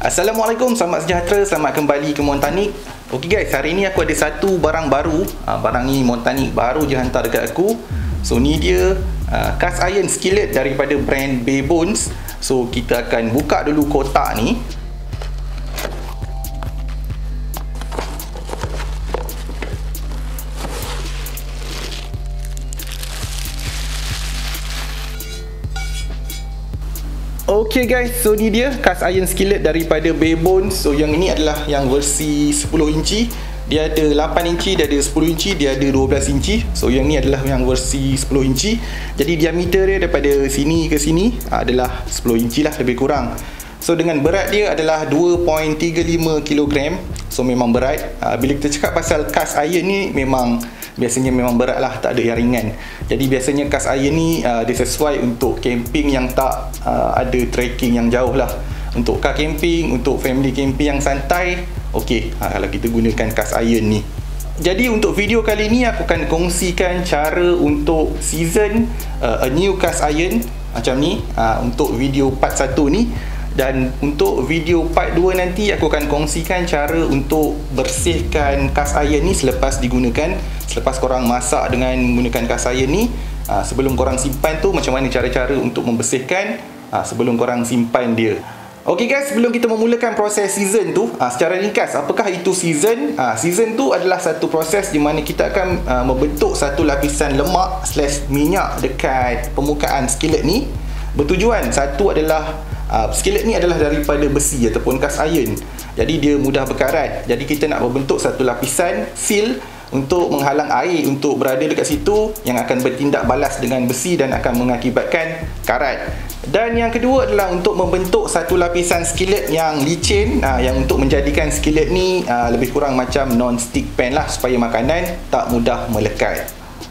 Assalamualaikum, selamat sejahtera, selamat kembali ke Montanik. Okey guys, hari ni aku ada satu barang baru. Barang ni Montanik baru je hantar dekat aku. So ni dia cast iron skillet daripada brand Baybones. So kita akan buka dulu kotak ni. Okay guys, so ni dia cast iron skillet daripada Baybones. So yang ini adalah yang versi 10 inci. Dia ada 8 inci, dia ada 10 inci, dia ada 12 inci. So yang ni adalah yang versi 10 inci. Jadi diameter dia daripada sini ke sini adalah 10 inci lah, lebih kurang. So dengan berat dia adalah 2.35 kg. So memang berat. Bila kita cakap pasal cast iron ni, biasanya memang berat lah, tak ada yang ringan. Jadi biasanya cast iron ni dia sesuai untuk camping yang tak ada trekking yang jauh lah. Untuk car camping, untuk family camping yang santai, okey kalau kita gunakan cast iron ni. Jadi untuk video kali ni aku akan kongsikan cara untuk season a new cast iron macam ni, untuk video part 1 ni. Dan untuk video part 2 nanti aku akan kongsikan cara untuk bersihkan cast iron ni selepas digunakan. Selepas korang masak dengan menggunakan cast iron ni, sebelum korang simpan tu, macam mana cara-cara untuk membersihkan sebelum korang simpan dia. Ok guys, sebelum kita memulakan proses season tu, secara ringkas, apakah itu season? Season tu adalah satu proses di mana kita akan membentuk satu lapisan lemak / minyak dekat permukaan skillet ni. Bertujuan, satu adalah skillet ni adalah daripada besi ataupun cast iron. Jadi dia mudah berkarat. Jadi kita nak membentuk satu lapisan seal untuk menghalang air untuk berada dekat situ, yang akan bertindak balas dengan besi dan akan mengakibatkan karat. Dan yang kedua adalah untuk membentuk satu lapisan skillet yang licin, yang untuk menjadikan skillet ni lebih kurang macam non-stick pan lah, supaya makanan tak mudah melekat.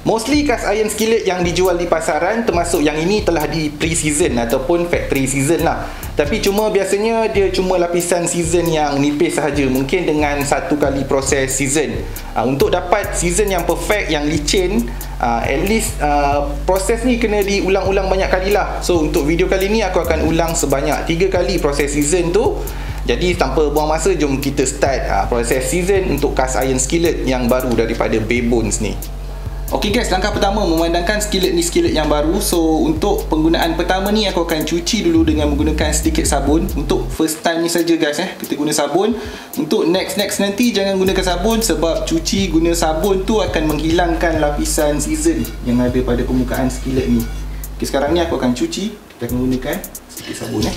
Mostly cast iron skillet yang dijual di pasaran, termasuk yang ini, telah di pre-season ataupun factory season lah. Tapi cuma biasanya dia cuma lapisan season yang nipis sahaja, mungkin dengan satu kali proses season. Untuk dapat season yang perfect, yang licin, at least proses ni kena diulang-ulang banyak kali lah. So untuk video kali ni aku akan ulang sebanyak 3 kali proses season tu. Jadi tanpa buang masa, jom kita start proses season untuk cast iron skillet yang baru daripada Baybones ni. Ok guys, langkah pertama memandangkan skillet ni skillet yang baru. So untuk penggunaan pertama ni aku akan cuci dulu dengan menggunakan sedikit sabun. Untuk first time ni saja guys, kita guna sabun. Untuk next nanti jangan gunakan sabun, sebab cuci guna sabun tu akan menghilangkan lapisan season yang ada pada permukaan skillet ni. Ok, sekarang ni aku akan cuci. Kita akan gunakan sedikit sabun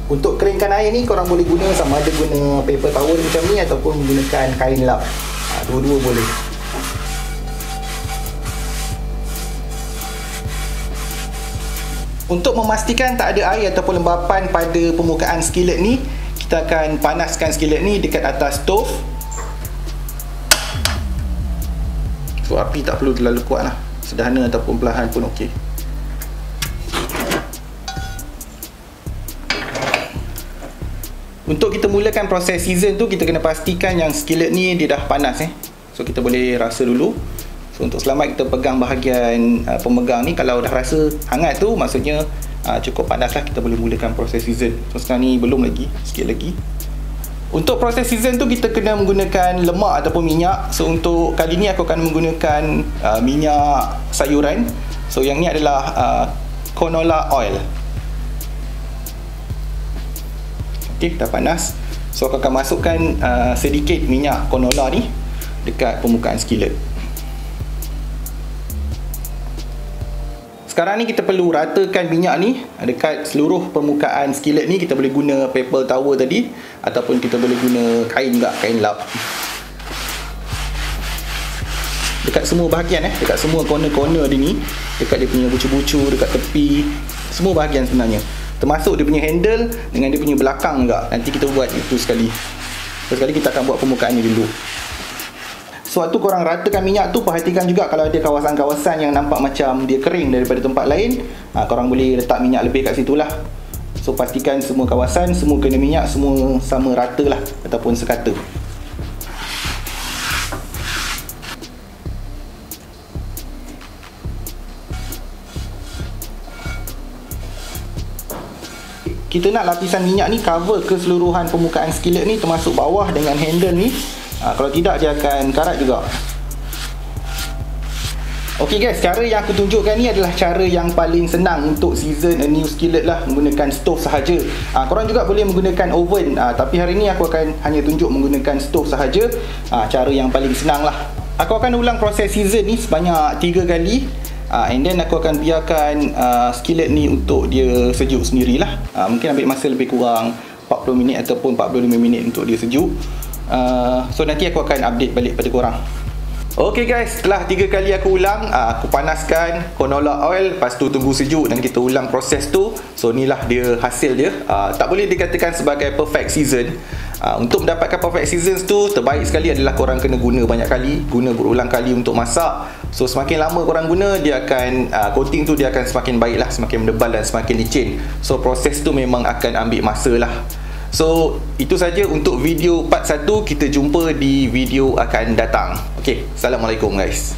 Untuk keringkan air ni korang boleh guna, sama ada guna paper towel macam ni ataupun menggunakan kain lap. Dua-dua boleh. Untuk memastikan tak ada air ataupun lembapan pada permukaan skillet ni, kita akan panaskan skillet ni dekat atas stove. So api tak perlu terlalu kuat lah, sederhana ataupun perlahan pun okey. Untuk kita mulakan proses season tu, kita kena pastikan yang skillet ni dia dah panas So kita boleh rasa dulu. So untuk selamat kita pegang bahagian pemegang ni. Kalau dah rasa hangat tu, maksudnya cukup panas lah, kita boleh mulakan proses season. So sekarang ni belum lagi, sikit lagi. Untuk proses season tu kita kena menggunakan lemak ataupun minyak. So untuk kali ni aku akan menggunakan minyak sayuran. So yang ni adalah canola oil. Ok, dah panas. So aku akan masukkan sedikit minyak canola ni dekat permukaan skillet. Sekarang ni kita perlu ratakan minyak ni dekat seluruh permukaan skillet ni. Kita boleh guna paper towel tadi, ataupun kita boleh guna kain juga, kain lap. Dekat semua bahagian dekat semua corner-corner dia ni, dekat dia punya bucu-bucu, dekat tepi, semua bahagian sebenarnya. Termasuk dia punya handle dengan dia punya belakang juga. Nanti kita buat itu sekali. First kali kita akan buat permukaan ni dulu. Sewaktu korang ratakan minyak tu, perhatikan juga kalau ada kawasan-kawasan yang nampak macam dia kering daripada tempat lain, korang boleh letak minyak lebih kat situ lah. So pastikan semua kawasan, semua kena minyak, semua sama rata lah ataupun sekata. Kita nak lapisan minyak ni cover keseluruhan permukaan skillet ni, termasuk bawah dengan handle ni. Kalau tidak dia akan karat juga. Ok guys, cara yang aku tunjukkan ni adalah cara yang paling senang untuk season a new skillet lah, menggunakan stove sahaja. Korang juga boleh menggunakan oven, tapi hari ni aku akan hanya tunjuk menggunakan stove sahaja. Cara yang paling senang lah. Aku akan ulang proses season ni sebanyak 3 kali. And then aku akan biarkan skillet ni untuk dia sejuk sendirilah. Mungkin ambil masa lebih kurang 40 minit ataupun 45 minit untuk dia sejuk. So nanti aku akan update balik pada korang. Ok guys, setelah 3 kali aku ulang, aku panaskan canola oil, lepas tu tunggu sejuk dan kita ulang proses tu. So inilah dia hasil dia. Tak boleh dikatakan sebagai perfect season. Untuk mendapatkan perfect seasons tu, terbaik sekali adalah korang kena guna banyak kali, guna berulang kali untuk masak. So semakin lama korang guna, dia akan coating tu dia akan semakin baik lah, semakin menebal dan semakin licin. So proses tu memang akan ambil masa lah. So itu saja untuk video part 1. Kita jumpa di video akan datang. Okay, Assalamualaikum guys.